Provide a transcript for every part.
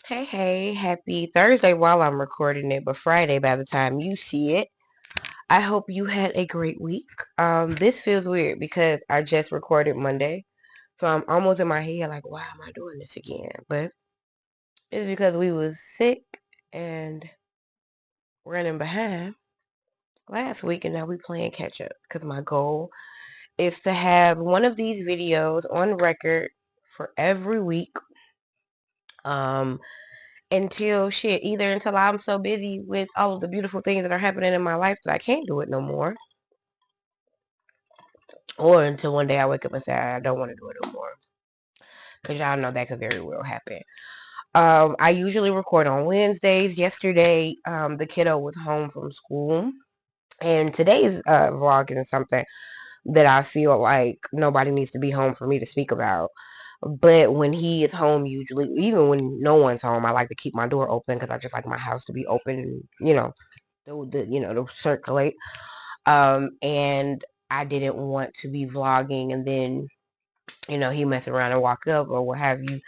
Hey, happy Thursday while I'm recording it, but Friday by the time you see it. I hope you had a great week. This feels weird because I just recorded Monday, so I'm almost in my head like, why am I doing this again? But it's because we was sick and running behind last week, and now we playing catch up. Because my goal is to have one of these videos on record for every week. Um, until shit, either until I'm so busy with all of the beautiful things that are happening in my life that I can't do it no more, or until one day I wake up and say I don't want to do it no more. Because y'all know that could very well happen. I usually record on Wednesdays. Yesterday, the kiddo was home from school, and today's vlog is something that I feel like nobody needs to be home for me to speak about. But when he is home, usually, even when no one's home, I like to keep my door open because I just like my house to be open, and, to circulate. And I didn't want to be vlogging and then, he mess around and walk up or what have you,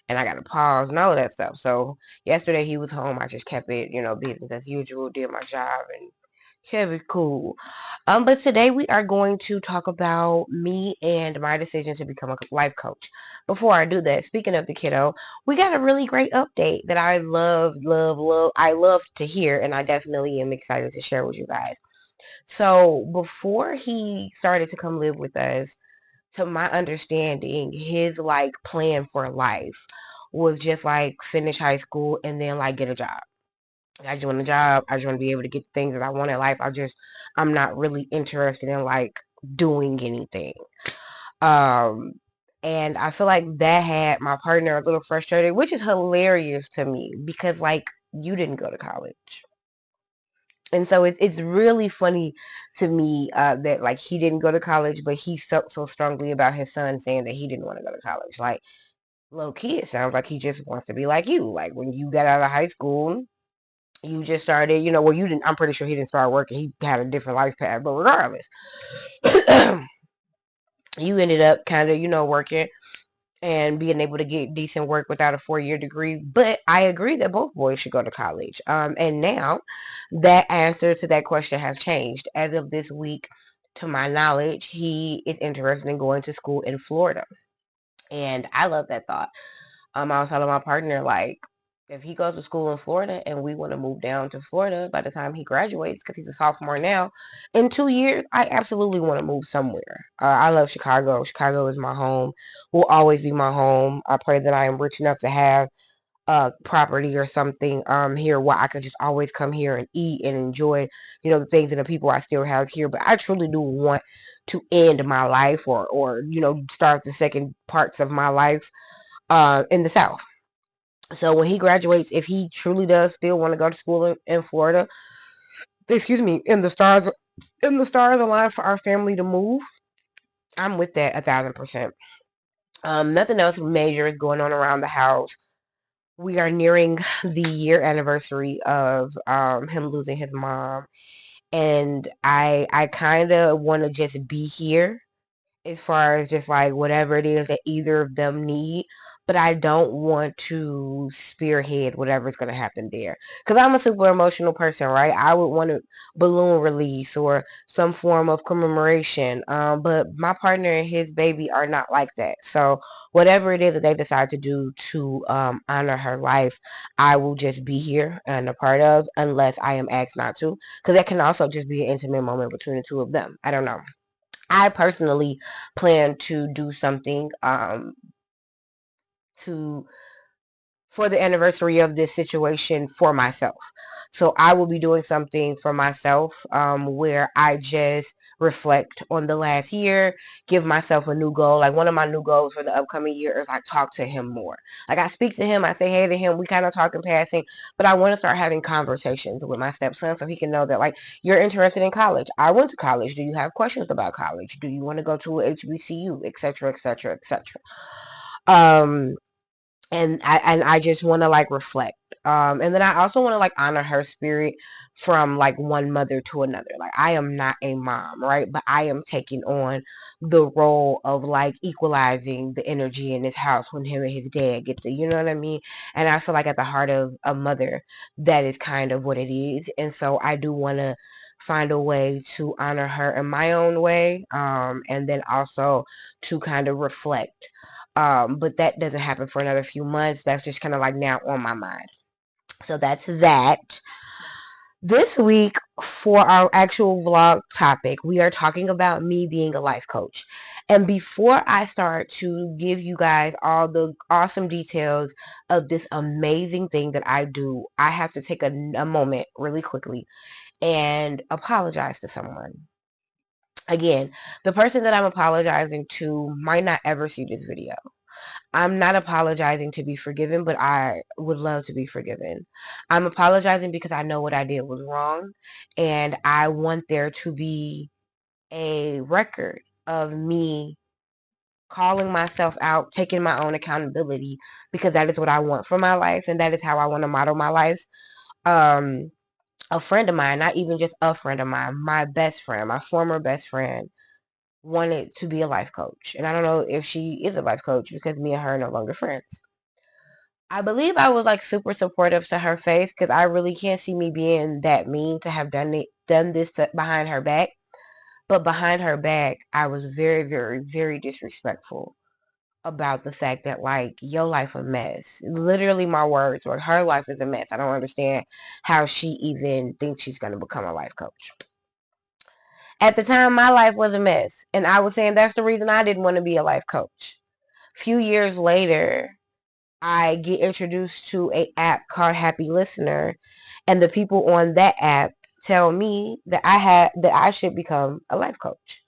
and I got to pause and all of that stuff. So yesterday he was home. I just kept it, business as usual, did my job and kept it cool. But today we are going to talk about me and my decision to become a life coach. Before I do that, speaking of the kiddo, we got a really great update that I love, love, love. I love to hear, and I definitely am excited to share with you guys. So before he started to come live with us, to my understanding, his like plan for life was just like finish high school and then like get a job. I just want a job. I just want to be able to get the things that I want in life. I'm not really interested in like doing anything. Um, and I feel like that had my partner a little frustrated, which is hilarious to me because like you didn't go to college. And so it's really funny to me that like he didn't go to college, but he felt so strongly about his son saying that he didn't want to go to college. Like low key, it sounds like he just wants to be like you. Like when you got out of high school, you just started, well, you didn't. I'm pretty sure he didn't start working. He had a different life path, but regardless, you ended up kind of, working and being able to get decent work without a 4-year degree. But I agree that both boys should go to college. And now that answer to that question has changed. As of this week, to my knowledge, he is interested in going to school in Florida. And I love that thought. I was telling my partner, like, if he goes to school in Florida and we want to move down to Florida by the time he graduates, because he's a sophomore now, in 2 years, I absolutely want to move somewhere. I love Chicago. Chicago is my home, will always be my home. I pray that I am rich enough to have property or something here where I could just always come here and eat and enjoy, the things and the people I still have here. But I truly do want to end my life or start the second parts of my life in the South. So when he graduates, if he truly does still want to go to school in Florida, excuse me, in the stars align for our family to move, I'm with that 1,000%. Nothing else major is going on around the house. We are nearing the year anniversary of him losing his mom, and I kind of want to just be here as far as just like whatever it is that either of them need. But I don't want to spearhead whatever's going to happen there. Because I'm a super emotional person, right? I would want a balloon release or some form of commemoration. But my partner and his baby are not like that. So whatever it is that they decide to do to honor her life, I will just be here and a part of unless I am asked not to. Because that can also just be an intimate moment between the two of them. I don't know. I personally plan to do something to for the anniversary of this situation for myself. So I will be doing something for myself where I just reflect on the last year, give myself a new goal. Like one of my new goals for the upcoming year is I talk to him more. Like I speak to him, I say hey to him, we kind of talk in passing, but I want to start having conversations with my stepson so he can know that like you're interested in college. I went to college. Do you have questions about college? Do you want to go to a HBCU, etc., etc., etc. Um, and I just want to like reflect. And then I also want to like honor her spirit from like one mother to another. Like I am not a mom, right? But I am taking on the role of like equalizing the energy in this house when him and his dad get to, you know what I mean? And I feel like at the heart of a mother, that is kind of what it is. And so I do want to find a way to honor her in my own way, and then also to kind of reflect. But that doesn't happen for another few months. That's just kind of like now on my mind. So that's that. This week, for our actual vlog topic, we are talking about me being a life coach. And before I start to give you guys all the awesome details of this amazing thing that I do, I have to take a moment really quickly and apologize to someone. Again, the person that I'm apologizing to might not ever see this video. I'm not apologizing to be forgiven, but I would love to be forgiven. I'm apologizing because I know what I did was wrong, and I want there to be a record of me calling myself out, taking my own accountability, because that is what I want for my life, and that is how I want to model my life. Um, a friend of mine, not even just a friend of mine, my best friend, my former best friend, wanted to be a life coach. And I don't know if she is a life coach because me and her are no longer friends. I believe I was like super supportive to her face because I really can't see me being that mean to have done this behind her back. But behind her back, I was very, very, very disrespectful about the fact that like your life a mess. Literally, my words were, her life is a mess. I don't understand how she even thinks she's gonna become a life coach. At the time, my life was a mess, and I was saying that's the reason I didn't want to be a life coach. A few years later, I get introduced to an app called Happy Listener, and the people on that app tell me that I should become a life coach.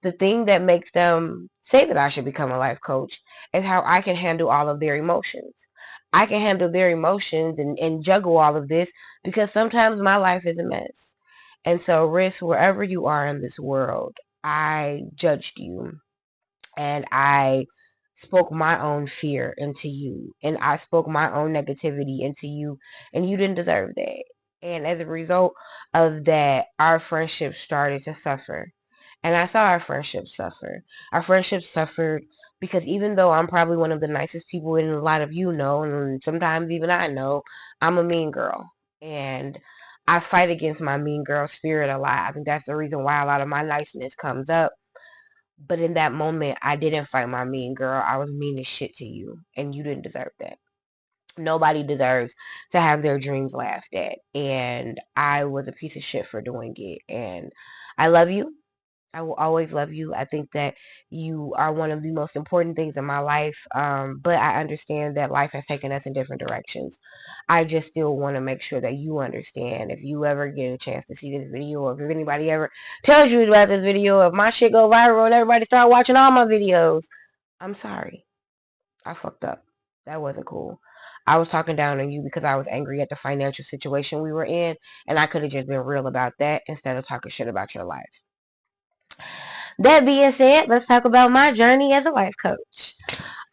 The thing that makes them say that I should become a life coach is how I can handle all of their emotions. I can handle their emotions and juggle all of this because sometimes my life is a mess. And so, Riss, wherever you are in this world, I judged you and I spoke my own fear into you, and I spoke my own negativity into you, and you didn't deserve that. And as a result of that, our friendship started to suffer. And I saw our friendship suffer. Our friendship suffered because even though I'm probably one of the nicest people, and a lot of you know, and sometimes even I know, I'm a mean girl. And I fight against my mean girl spirit a lot. I think that's the reason why a lot of my niceness comes up. But in that moment, I didn't fight my mean girl. I was mean as shit to you, and you didn't deserve that. Nobody deserves to have their dreams laughed at. And I was a piece of shit for doing it. And I love you. I will always love you. I think that you are one of the most important things in my life. But I understand that life has taken us in different directions. I just still want to make sure that you understand. If you ever get a chance to see this video, or if anybody ever tells you about this video, if my shit go viral and everybody start watching all my videos, I'm sorry. I fucked up. That wasn't cool. I was talking down on you because I was angry at the financial situation we were in, and I could have just been real about that instead of talking shit about your life. That being said, let's talk about my journey as a life coach.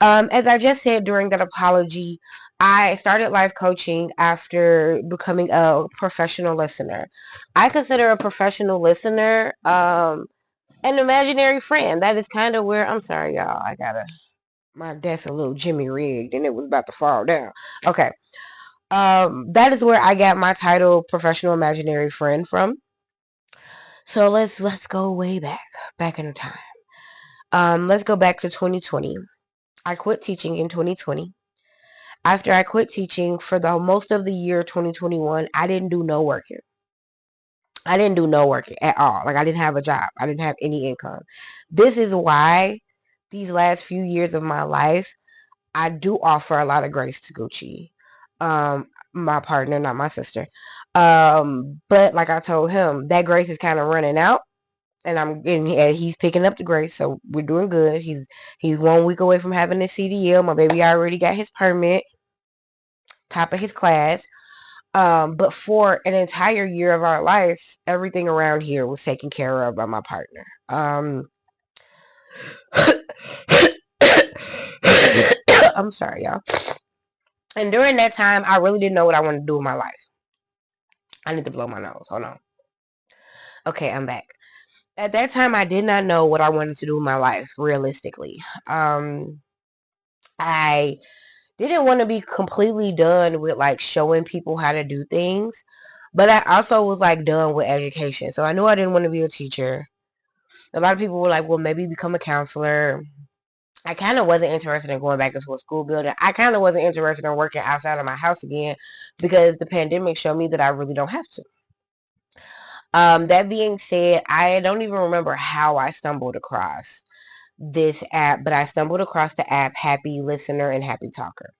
As I just said during that apology, I started life coaching after becoming a professional listener. I consider a professional listener an imaginary friend. That is kind of where, I'm sorry, y'all. My desk a little Jimmy rigged and it was about to fall down. Okay. That is where I got my title professional imaginary friend from. So let's go way back in time. Let's go back to 2020. I quit teaching in 2020. After I quit teaching for the most of the year 2021, I didn't do no working. I didn't do no working at all. Like I didn't have a job. I didn't have any income. This is why these last few years of my life, I do offer a lot of grace to Gucci. My partner, not my sister. But like I told him, that grace is kind of running out. And he's picking up the grace, so we're doing good. He's 1 week away from having his CDL. My baby already got his permit, top of his class. But for an entire year of our life, everything around here was taken care of by my partner. I'm sorry, y'all. And during that time, I really didn't know what I wanted to do with my life. I need to blow my nose. Hold on. Okay, I'm back. At that time, I did not know what I wanted to do with my life, realistically. I didn't want to be completely done with like showing people how to do things, but I also was like done with education. So I knew I didn't want to be a teacher. A lot of people were like, well, maybe become a counselor. I kind of wasn't interested in going back into a school building. I kind of wasn't interested in working outside of my house again because the pandemic showed me that I really don't have to. That being said, I don't even remember how I stumbled across this app, but I stumbled across the app Happy Listener and Happy Talker.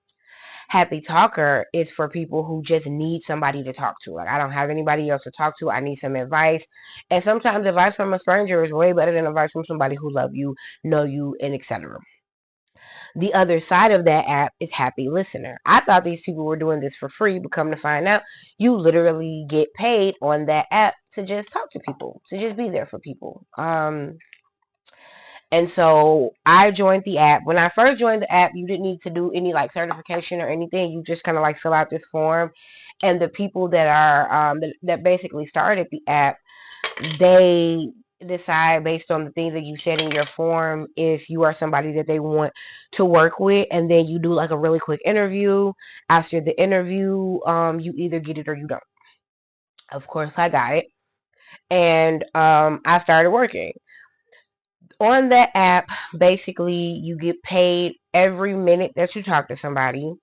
Happy Talker is for people who just need somebody to talk to. Like, I don't have anybody else to talk to. I need some advice. And sometimes advice from a stranger is way better than advice from somebody who love you, know you, and etc. The other side of that app is Happy Listener. I thought these people were doing this for free, but come to find out, you literally get paid on that app to just talk to people, to just be there for people. And so I joined the app. When I first joined the app, you didn't need to do any like certification or anything. You just kind of like fill out this form, and the people that are that basically started the app, they decide based on the things that you said in your form if you are somebody that they want to work with, and then you do like a really quick interview. After the interview, you either get it or you don't. Of course, I got it, and I started working on that app. Basically, you get paid every minute that you talk to somebody.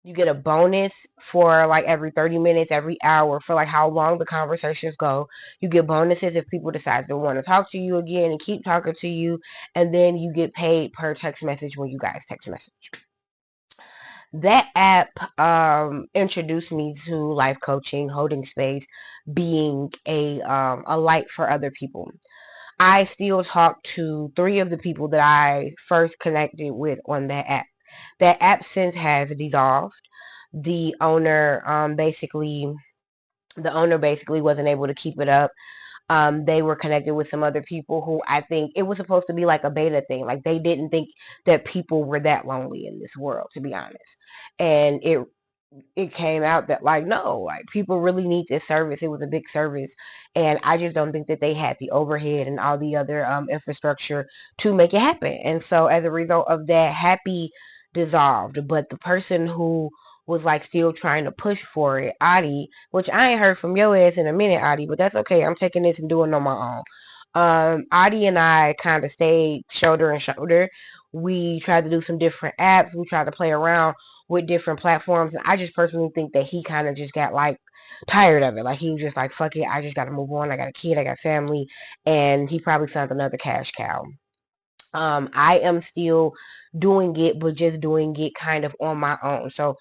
You get a bonus for like every 30 minutes, every hour, for like how long the conversations go. You get bonuses if people decide they want to talk to you again and keep talking to you. And then you get paid per text message when you guys text message. That app introduced me to life coaching, holding space, being a light for other people. I still talk to 3 of the people that I first connected with on that app. That app since has dissolved. The owner basically wasn't able to keep it up. They were connected with some other people who I think it was supposed to be like a beta thing. Like they didn't think that people were that lonely in this world, to be honest. And it came out that like no, like people really need this service. It was a big service, and I just don't think that they had the overhead and all the other infrastructure to make it happen. And so as a result of that, Happy dissolved. But the person who was like still trying to push for it, Adi, which I ain't heard from your ass in a minute, Adi, but that's okay. I'm taking this and doing it on my own. Adi and I kind of stayed shoulder and shoulder. We tried to do some different apps. We tried to play around with different platforms, and I just personally think that he kind of just got like tired of it. Like he was just like, fuck it, I just gotta move on. I got a kid, I got family, and he probably found another cash cow. I am still doing it, but just doing it kind of on my own. So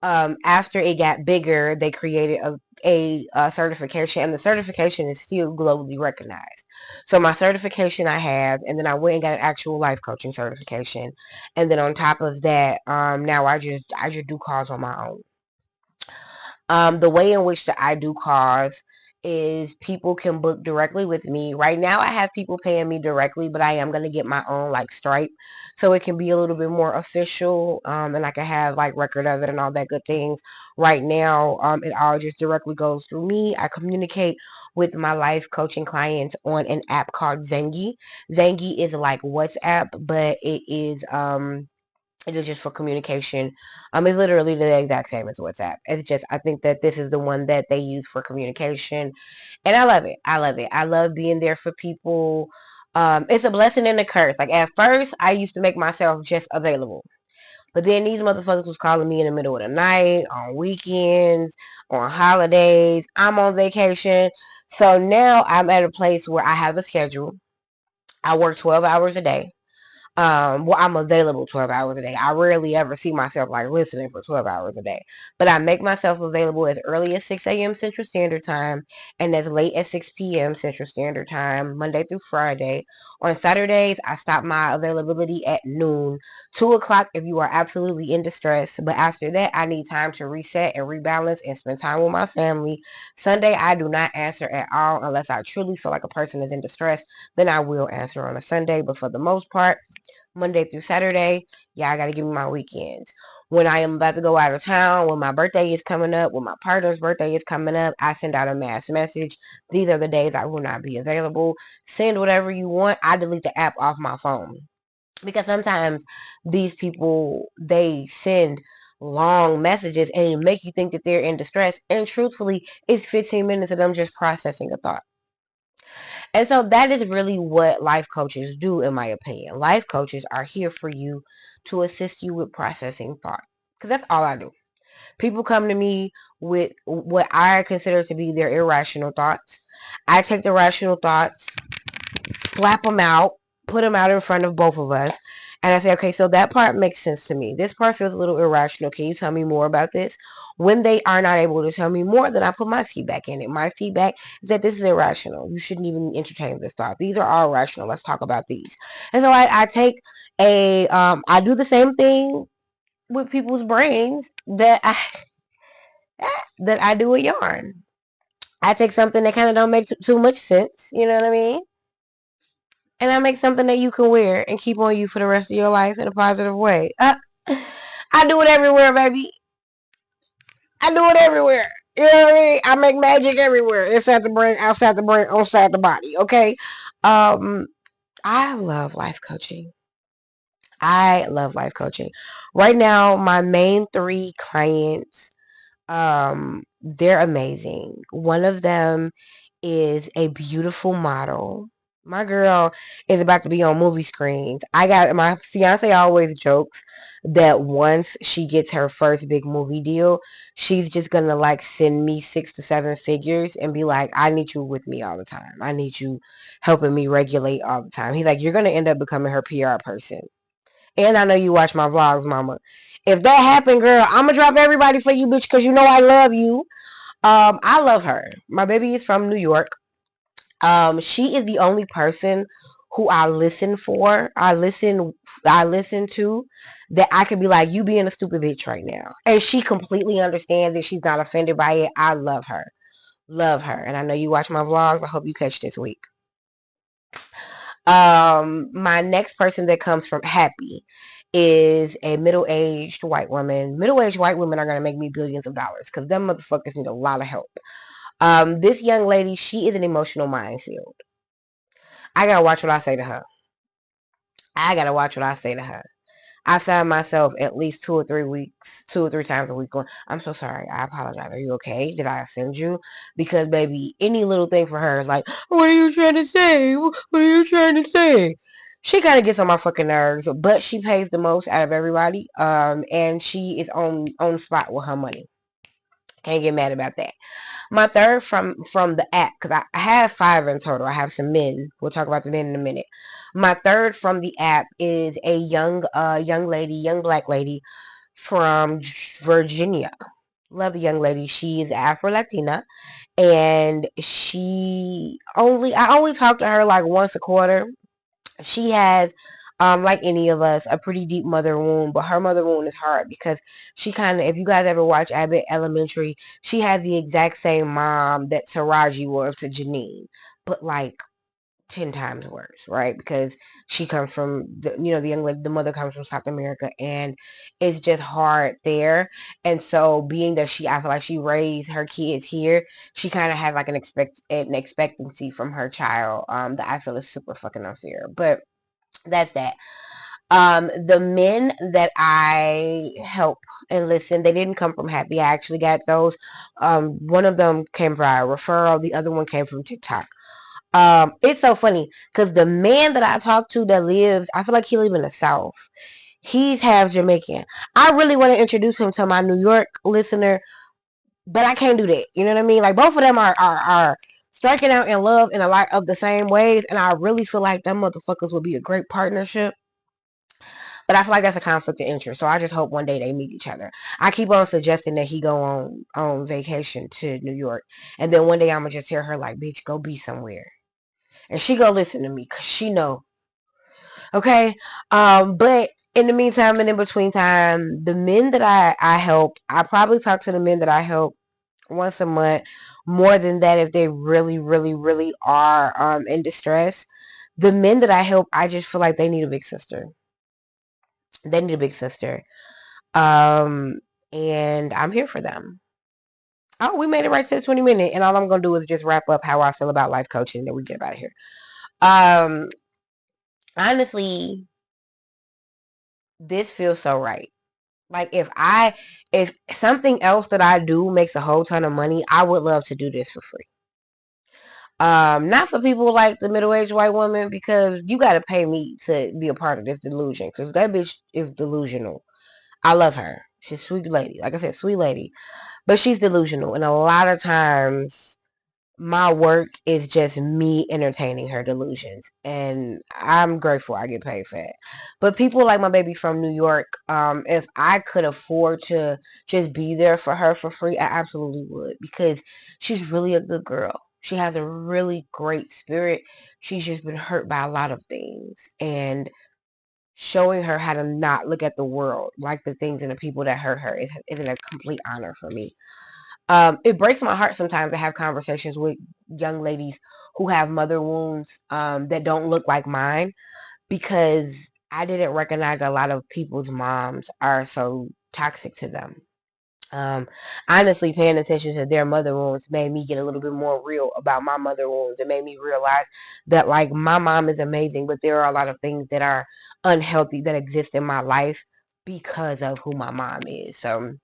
after it got bigger, they created a certification, and the certification is still globally recognized. So my certification I have, and then I went and got an actual life coaching certification, and then on top of that, now I just do calls on my own. The way in which I do calls is people can book directly with me. Right now, I have people paying me directly, but I am going to get my own like Stripe, so it can be a little bit more official, and I can have like record of it and all that good things. Right now, it all just directly goes through me. I communicate with my life coaching clients on an app called Zengi. Zengi is like WhatsApp, but it is just for communication. It's literally the exact same as WhatsApp. It's just I think that this is the one that they use for communication, and I love it. I love it. I love being there for people. It's a blessing and a curse. Like at first, I used to make myself just available, but then these motherfuckers was calling me in the middle of the night, on weekends, on holidays. I'm on vacation, so now I'm at a place where I have a schedule. I work 12 hours a day. Well, I'm available 12 hours a day. I rarely ever see myself like listening for 12 hours a day, but I make myself available as early as 6 a.m. Central Standard Time and as late as 6 p.m. Central Standard Time, Monday through Friday. On Saturdays, I stop my availability at noon, 2 o'clock if you are absolutely in distress. But after that, I need time to reset and rebalance and spend time with my family. Sunday, I do not answer at all unless I truly feel like a person is in distress. Then I will answer on a Sunday. But for the most part, Monday through Saturday, yeah, I gotta give me my weekends. When I am about to go out of town, when my birthday is coming up, when my partner's birthday is coming up, I send out a mass message. These are the days I will not be available. Send whatever you want. I delete the app off my phone. Because sometimes these people, they send long messages and it make you think that they're in distress. And truthfully, it's 15 minutes of them just processing a thought. And so that is really what life coaches do, in my opinion. Life coaches are here for you to assist you with processing thought. Because that's all I do. People come to me with what I consider to be their irrational thoughts. I take the rational thoughts, flap them out, put them out in front of both of us. And I say, okay, so that part makes sense to me. This part feels a little irrational. Can you tell me more about this? When they are not able to tell me more, then I put my feedback in it. My feedback is that this is irrational. You shouldn't even entertain this thought. These are all rational. Let's talk about these. And so I take I do the same thing with people's brains that I do with yarn. I take something that kind of don't make too much sense. You know what I mean? And I make something that you can wear and keep on you for the rest of your life in a positive way. I do it everywhere, baby. I do it everywhere. You know what I mean? I make magic everywhere. Inside the brain, outside the brain, outside the body. Okay. Um, I love life coaching. I love life coaching. Right now, my main three clients, they're amazing. One of them is a beautiful model. My girl is about to be on movie screens. I got my fiance always jokes that once she gets her first big movie deal, she's just gonna like send me 6 to 7 figures and be like, I need you with me all the time. I need you helping me regulate all the time. He's like, you're gonna end up becoming her PR person. And I know you watch my vlogs, mama. If that happened, girl, I'm gonna drop everybody for you, bitch, because you know I love you. I love her. My baby is from New York. She is the only person who I listen to that I could be like, you being a stupid bitch right now. And she completely understands it. She's not offended by it. I love her. Love her. And I know you watch my vlogs. I hope you catch this week. My next person that comes from Happy is a middle-aged white woman. Middle-aged white women are going to make me billions of dollars because them motherfuckers need a lot of help. This young lady, she is an emotional minefield. I gotta watch what I say to her. I gotta watch what I say to her. I find myself at least 2 or 3 times a week going, I'm so sorry. I apologize. Are you okay? Did I offend you? Because, baby, any little thing for her is like, what are you trying to say? What are you trying to say? She kind of gets on my fucking nerves, but she pays the most out of everybody. And she is on spot with her money. Can't get mad about that. My third from the app, because I have 5 in total. I have some men. We'll talk about the men in a minute. My third from the app is a young lady, young black lady from Virginia. Love the young lady. She is Afro Latina, and I only talk to her like once a quarter. She has, like any of us, a pretty deep mother wound, but her mother wound is hard because she kind of, if you guys ever watch Abbott Elementary, she has the exact same mom that Taraji was to Janine, but like 10 times worse, right? Because she comes from the young lady, the mother comes from South America, and it's just hard there. And so, being that I feel like she raised her kids here, she kind of has like an expectancy from her child, that I feel is super fucking unfair. But that's that. The men that I help and listen, they didn't come from Happy. I actually got those. One of them came via referral. The other one came from TikTok. It's so funny because the man that I talked to that lives, I feel like he lives in the South. He's half Jamaican. I really want to introduce him to my New York listener, but I can't do that. You know what I mean? Like both of them are striking out in love in a lot of the same ways, and I really feel like them motherfuckers would be a great partnership. But I feel like that's a conflict of interest. So I just hope one day they meet each other. I keep on suggesting that he go on vacation to New York, and then one day I'm gonna just hear her like, "Bitch, go be somewhere." And she gonna listen to me because she know. Okay. But in the meantime and in between time, the men that I help, I probably talk to the men that I help once a month. More than that, if they really, really, really are in distress. The men that I help, I just feel like they need a big sister. They need a big sister. Um, and I'm here for them. Oh, we made it right to the 20 minute, and all I'm gonna do is just wrap up how I feel about life coaching, and then we get out of here. Um, honestly, this feels so right. Like if something else that I do makes a whole ton of money, I would love to do this for free. Not for people like the middle-aged white woman, because you got to pay me to be a part of this delusion, because that bitch is delusional. I love her. She's a sweet lady. Like I said, sweet lady. But she's delusional. And a lot of times my work is just me entertaining her delusions, and I'm grateful I get paid for it. But people like my baby from New York, if I could afford to just be there for her for free, I absolutely would, because she's really a good girl. She has a really great spirit. She's just been hurt by a lot of things, and showing her how to not look at the world like the things and the people that hurt her is a complete honor for me. It breaks my heart sometimes to have conversations with young ladies who have mother wounds that don't look like mine, because I didn't recognize a lot of people's moms are so toxic to them. Um, honestly, paying attention to their mother wounds made me get a little bit more real about my mother wounds. It made me realize that, like, my mom is amazing, but there are a lot of things that are unhealthy that exist in my life because of who my mom is. So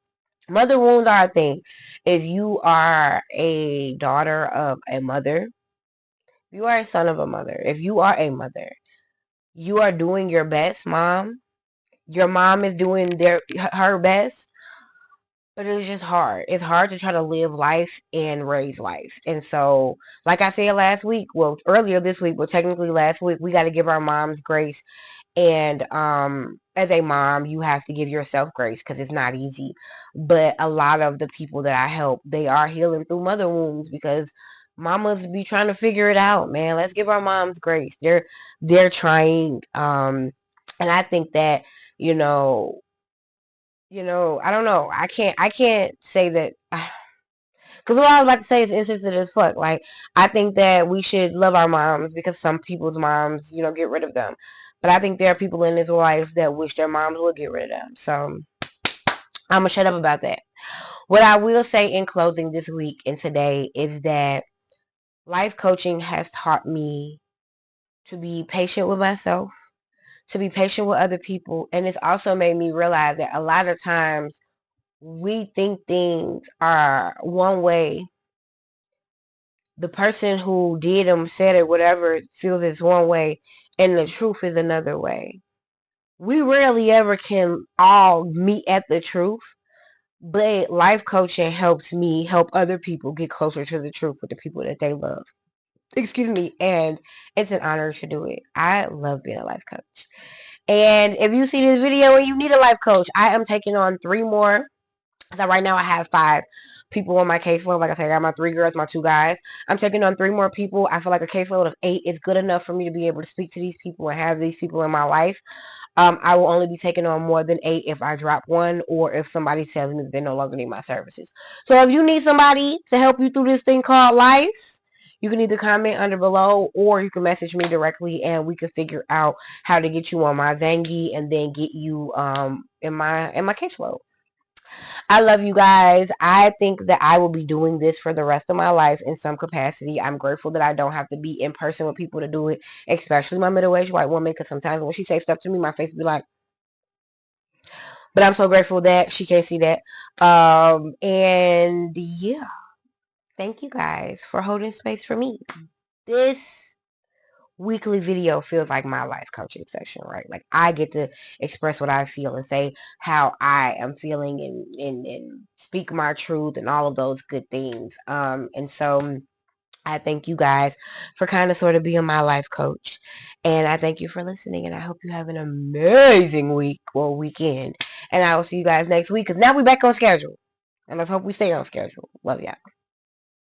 mother wounds are a thing. If you are a daughter of a mother, if you are a son of a mother, if you are a mother, you are doing your best, mom. Your mom is doing her best, but it's just hard. It's hard to try to live life and raise life. And so, like I said last week, well, earlier this week, but technically last week, we got to give our moms grace. And as a mom, you have to give yourself grace, because it's not easy. But a lot of the people that I help, they are healing through mother wounds, because mamas be trying to figure it out, man. Let's give our moms grace. They're trying. And I think that, you know, I don't know. I can't say that. Because what I was about to say is insensitive as fuck. Like, I think that we should love our moms, because some people's moms, get rid of them. But I think there are people in this life that wish their moms would get rid of them. So I'm going to shut up about that. What I will say in closing this week and today is that life coaching has taught me to be patient with myself, to be patient with other people. And it's also made me realize that a lot of times we think things are one way. The person who did them, said it, whatever, feels it's one way, and the truth is another way. We rarely ever can all meet at the truth, but life coaching helps me help other people get closer to the truth with the people that they love. Excuse me, and it's an honor to do it. I love being a life coach. And if you see this video and you need a life coach, I am taking on 3 more. So right now I have 5 people on my caseload. Like I said, I got my 3 girls, my 2 guys. I'm taking on 3 more people. I feel like a caseload of 8 is good enough for me to be able to speak to these people and have these people in my life. I will only be taking on more than 8 if I drop one, or if somebody tells me that they no longer need my services. So if you need somebody to help you through this thing called life, you can either comment under below, or you can message me directly, and we can figure out how to get you on my Zangy and then get you in my caseload. I love you guys. I think that I will be doing this for the rest of my life in some capacity. I'm grateful that I don't have to be in person with people to do it, especially my middle-aged white woman, because sometimes when she says stuff to me, my face be like, but I'm so grateful that she can't see that. And yeah, thank you guys for holding space for me. This weekly video feels like my life coaching session, right? Like, I get to express what I feel and say how I am feeling, and speak my truth and all of those good things. And so I thank you guys for kind of sort of being my life coach. And I thank you for listening. And I hope you have an amazing week or weekend. And I will see you guys next week, because now we're back on schedule. And let's hope we stay on schedule. Love y'all.